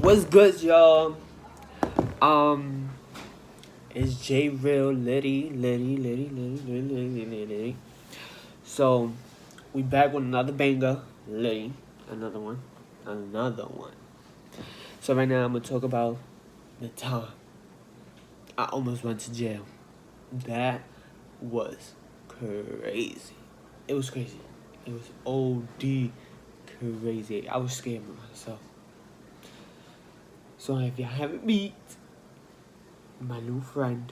What's good, y'all? Um, it's J Real Liddy. So, we back with another banger, Liddy. Another one. So right now I'm gonna talk about the time I almost went to jail. That was crazy. It was crazy. It was OD crazy. I was scared of myself. So if you haven't met my new friend,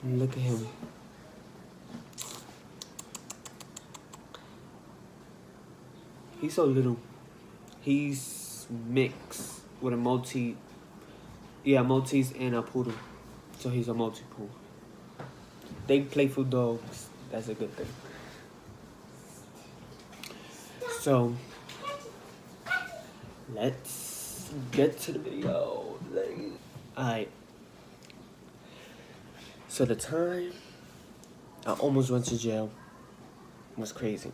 look at him. He's so little. He's mixed with a Maltese and a poodle. So he's a multi-poodle. They playful dogs. That's a good thing. So let's get to the video. Alright. So the time I almost went to jail was crazy.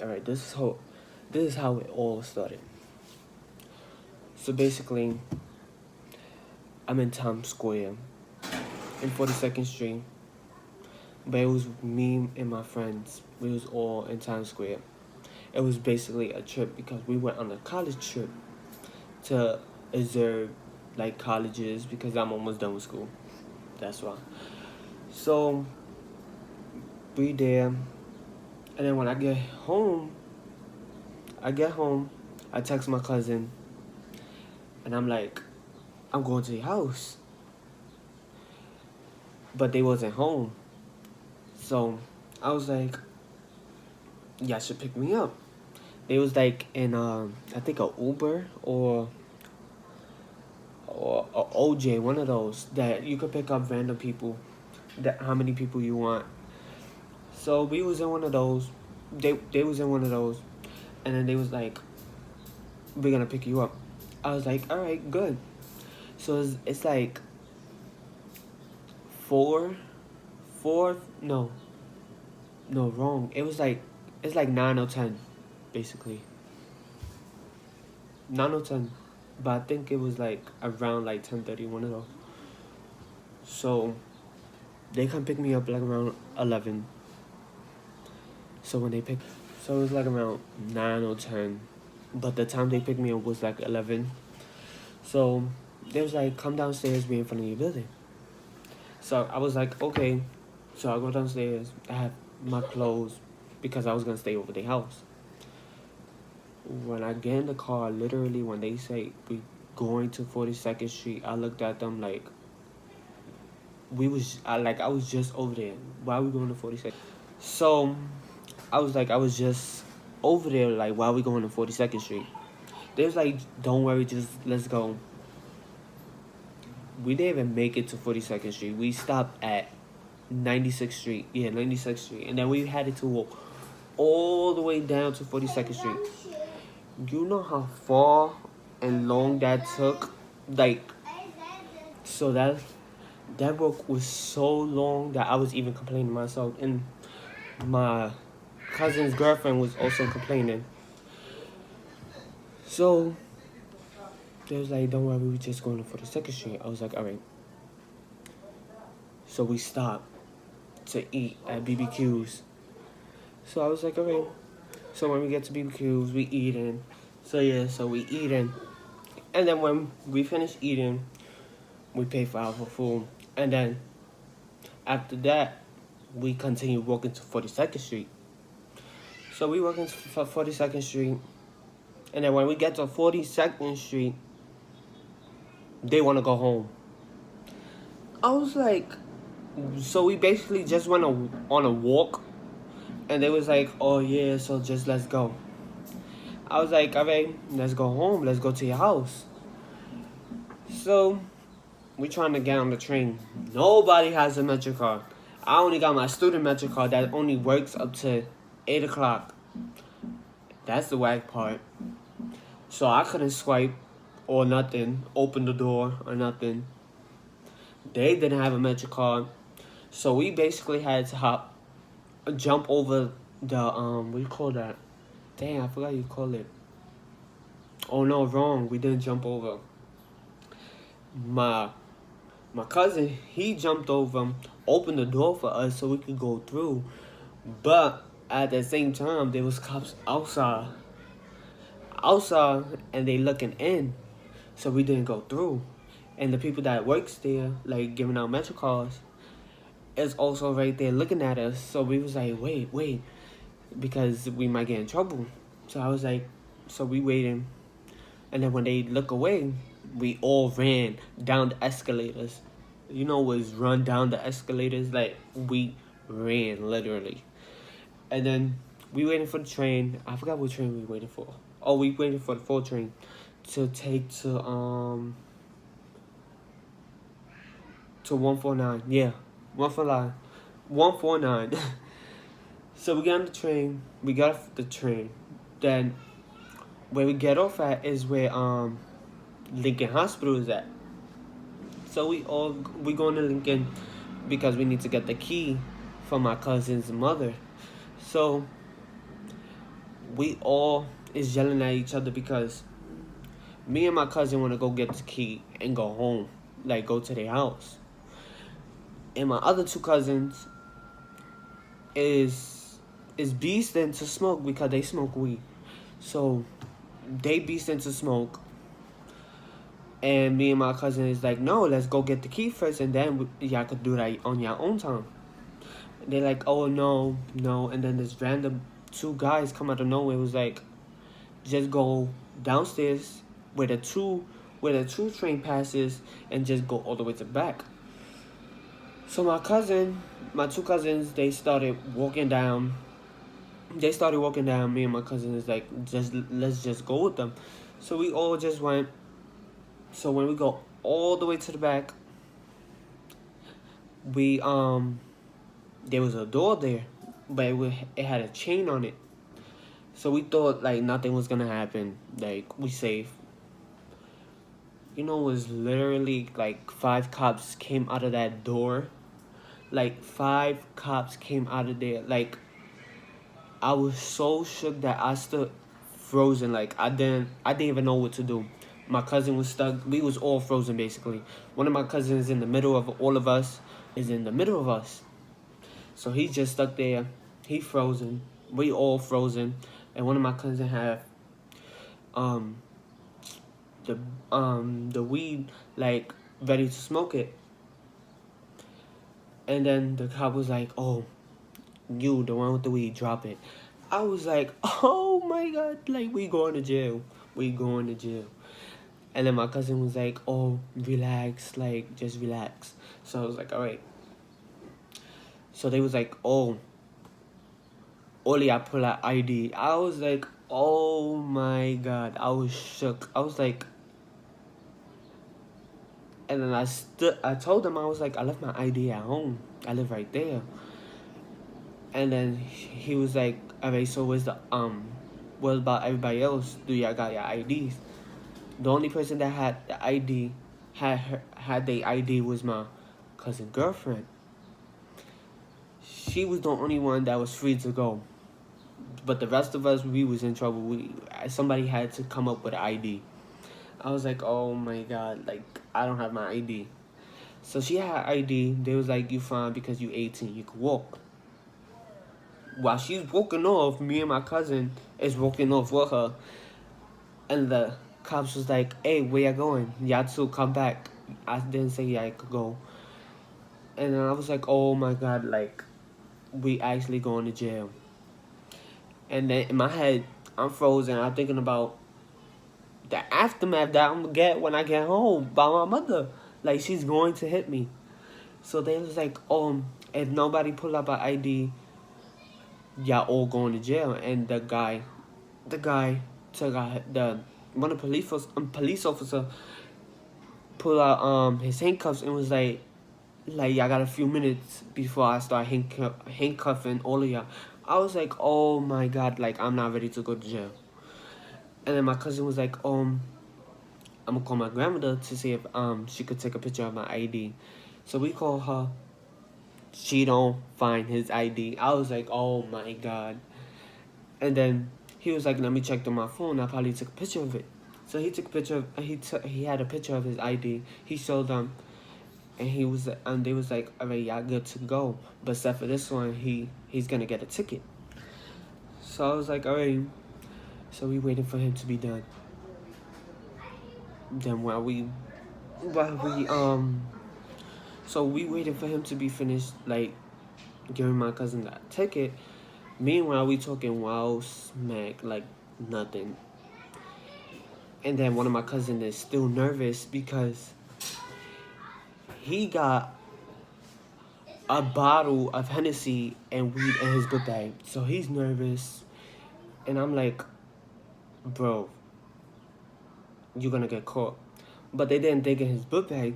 Alright, this is how it all started. So basically, I'm in Times Square in 42nd Street. But it was me and my friends. We was all in Times Square. It was basically a trip because we went on a college trip to observe like colleges because I'm almost done with school. That's why. So we there, and then when I get home, I text my cousin, and I'm like, I'm going to your house. But they wasn't home. So I was like, y'all should pick me up. They was like in I think a Uber or a OJ, one of those that you could pick up random people, that how many people you want. So we was in one of those. They was in one of those, and then they was like, we're gonna pick you up. I was like, all right, good. So it's like no, wrong. It's like 9 or 10, basically. 9 or 10, but I think it was like around like 10:30, one of those. So they come pick me up like around 11. So it was like around 9 or 10, but the time they picked me up was like 11. So they was like, come downstairs, be in front of your building. So I was like, okay. So I go downstairs. I have my clothes because I was gonna stay over their house. When I get in the car, literally when they say we going to 42nd Street, I looked at them like I was just over there. Why are we going to 42nd? So I was just over there, like, why are we going to 42nd Street? They was like, don't worry, just let's go. We didn't even make it to 42nd Street. We stopped at 96th Street. Yeah, 96th Street. And then we had to walk all the way down to 42nd Street. You know how far and long that took? Like, so that walk was so long that I was even complaining to myself. And my cousin's girlfriend was also complaining. So they was like, don't worry, we just going to 42nd Street. I was like, all right. So we stopped to eat at BBQ's. So I was like, all right. So when we get to BBQ's, we eating. So we eating. And then when we finish eating, we pay for our food. And then after that, we continue walking to 42nd Street. So we walking to 42nd Street. And then when we get to 42nd Street, they want to go home. I was like, so we basically just went on a walk. And they was like, oh yeah, so just let's go. I was like, all right, let's go home. Let's go to your house. So we trying to get on the train. Nobody has a Metro card. I only got my student Metro card that only works up to 8 o'clock. That's the whack part. So I couldn't swipe or nothing, open the door or nothing. They didn't have a Metro card. So we basically had to jump over the, what do you call that? Dang, I forgot you call it. Oh no, wrong. We didn't jump over. My my cousin, he jumped over, opened the door for us so we could go through. But at the same time, there was cops outside, and they looking in, so we didn't go through. And the people that works there, like giving out metro cards, is also right there looking at us. So we was like, wait, because we might get in trouble. So I was like, so we waiting, and then when they look away, we all ran down the escalators. You know, was run down the escalators, like we ran literally. And then we waiting for the train. I forgot what train we waiting for. Oh, we waited for the 4 train to take to 149. Yeah, 149. 149. So we got on the train. We got off the train. Then where we get off at is where Lincoln Hospital is at. So we going to Lincoln because we need to get the key from my cousin's mother. So we all is yelling at each other because me and my cousin want to go get the key and go home, like go to their house. And my other 2 cousins is beasting to smoke because they smoke weed. So they beasting to smoke. And me and my cousin is like, no, let's go get the key first, and then y'all could do that on your own time. They're like, oh, no. And then this random 2 guys come out of nowhere. It was like, just go downstairs where the two train passes and just go all the way to the back. So my 2 cousins, they started walking down. Me and my cousin is like, let's just go with them. So we all just went. So when we go all the way to the back, we there was a door there, but it had a chain on it. So we thought like nothing was gonna happen, like we safe. You know, it was literally like 5 cops came out of that door. Like 5 cops came out of there. Like I was so shook that I stood frozen. Like I didn't even know what to do. My cousin was stuck. We was all frozen basically. One of my cousins in the middle of all of us is in the middle of us. So he's just stuck there. He frozen. We all frozen. And one of my cousins had the weed like ready to smoke it. And then the cop was like, oh, you, the one with the weed, drop it. I was like, oh my God, like we going to jail. And then my cousin was like, oh, relax, like just relax. So I was like, all right. So they was like, oh, Oli, I pull out ID. I was like, oh my God. I was shook. I was like, and then I told them, I was like, I left my ID at home. I live right there. And then he was like, all right, so what about everybody else? Do y'all got your IDs? The only person that had the ID, had the ID was my cousin's girlfriend. She was the only one that was free to go. But the rest of us, we was in trouble. Somebody had to come up with an ID. I was like, oh my God, like I don't have my ID. So she had ID. They was like, you fine because you 18, you can walk. While she's walking off, me and my cousin is walking off with her. And the cops was like, hey, where y'all going? Y'all two come back. I didn't say I could go. And then I was like, oh my God, like we actually going to jail. And then in my head, I'm frozen. I'm thinking about the aftermath that I'm going to get when I get home by my mother. Like, she's going to hit me. So they was like, if nobody pull up an ID, y'all all going to jail. And the guy took one of the police officer pull out his handcuffs and was like y'all got a few minutes before I start handcuffing all of y'all. I was like, oh my God, like I'm not ready to go to jail. And then my cousin was like, I'm gonna call my grandmother to see if she could take a picture of my ID. So we call her. She don't find his ID. I was like, oh my God. And then he was like, let me check through my phone. I probably took a picture of it. So he took a picture of, he had a picture of his ID. He showed them, and they was like, all right, y'all good to go. But except for this one, he's gonna get a ticket. So I was like, all right. So we waited for him to be done. Then so we waited for him to be finished, like giving my cousin that ticket. Meanwhile, we talking wild smack like nothing. And then one of my cousins is still nervous because he got a bottle of Hennessy and weed in his book bag. So he's nervous. And I'm like, bro, you're gonna get caught. But they didn't dig in his book bag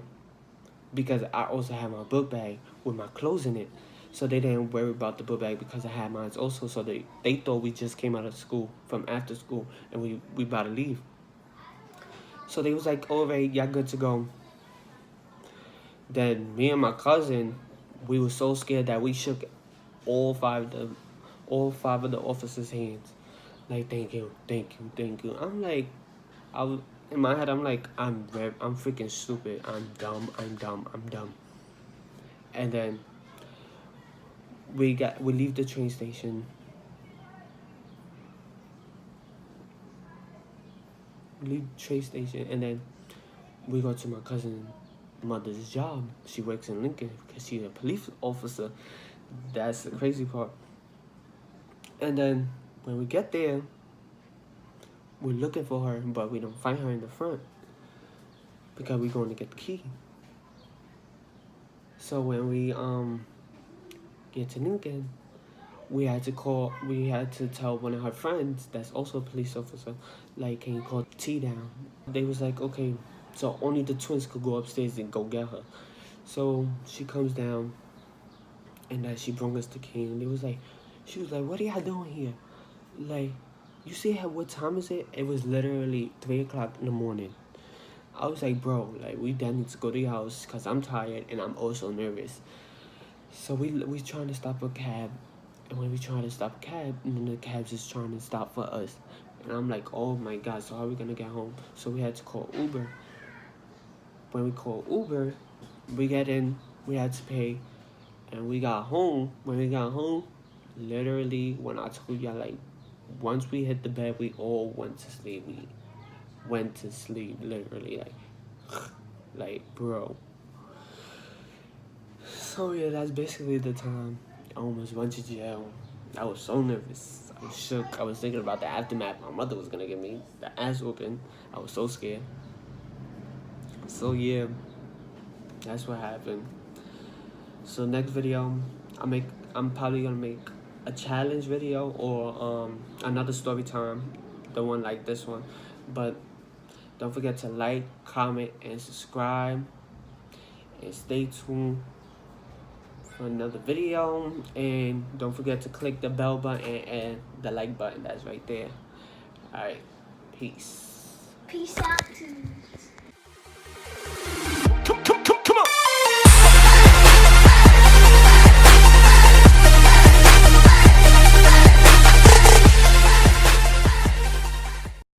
because I also had my book bag with my clothes in it. So they didn't worry about the book bag because I had mine also. So they thought we just came out of school, from after school, and we about to leave. So they was like, all right, y'all good to go. Then me and my cousin, we were so scared that we shook all five of the officers' hands. Like, thank you. I'm like, in my head, I'm like, I'm freaking stupid. I'm dumb. And then we leave the train station. And then we go to my cousin's mother's job. She works in Lincoln because she's a police officer. That's the crazy part. And then when we get there, we're looking for her, but we don't find her in the front because we're going to get the key. So when we get to Lincoln, we had to tell one of her friends that's also a police officer, like, can you call T down? They was like, okay, so only the twins could go upstairs and go get her. So she comes down, and then she brought us the key, and she was like, what are y'all doing here? Like, you see what time is it? It was literally 3 o'clock in the morning. I was like, bro, like, we done need to go to your house because I'm tired and I'm also nervous. So we trying to stop a cab. And when we trying to stop a cab, and then the cab's just trying to stop for us. And I'm like, oh my God, so how are we going to get home? So we had to call Uber. When we called Uber, we got in, we had to pay, and we got home. When we got home, literally, when I told y'all, like, once we hit the bed, we all went to sleep. We went to sleep, literally, like, bro. So yeah, that's basically the time I almost went to jail. I was so nervous. I was shook. I was thinking about the aftermath. My mother was gonna give me the ass whooping. I was so scared. So yeah, that's what happened. So next video, I'm probably gonna make a challenge video or another story time, the one like this one. But don't forget to like, comment, and subscribe, and stay tuned for another video. And don't forget to click the bell button and the like button that's right there. Alright, peace. Peace out, tunes.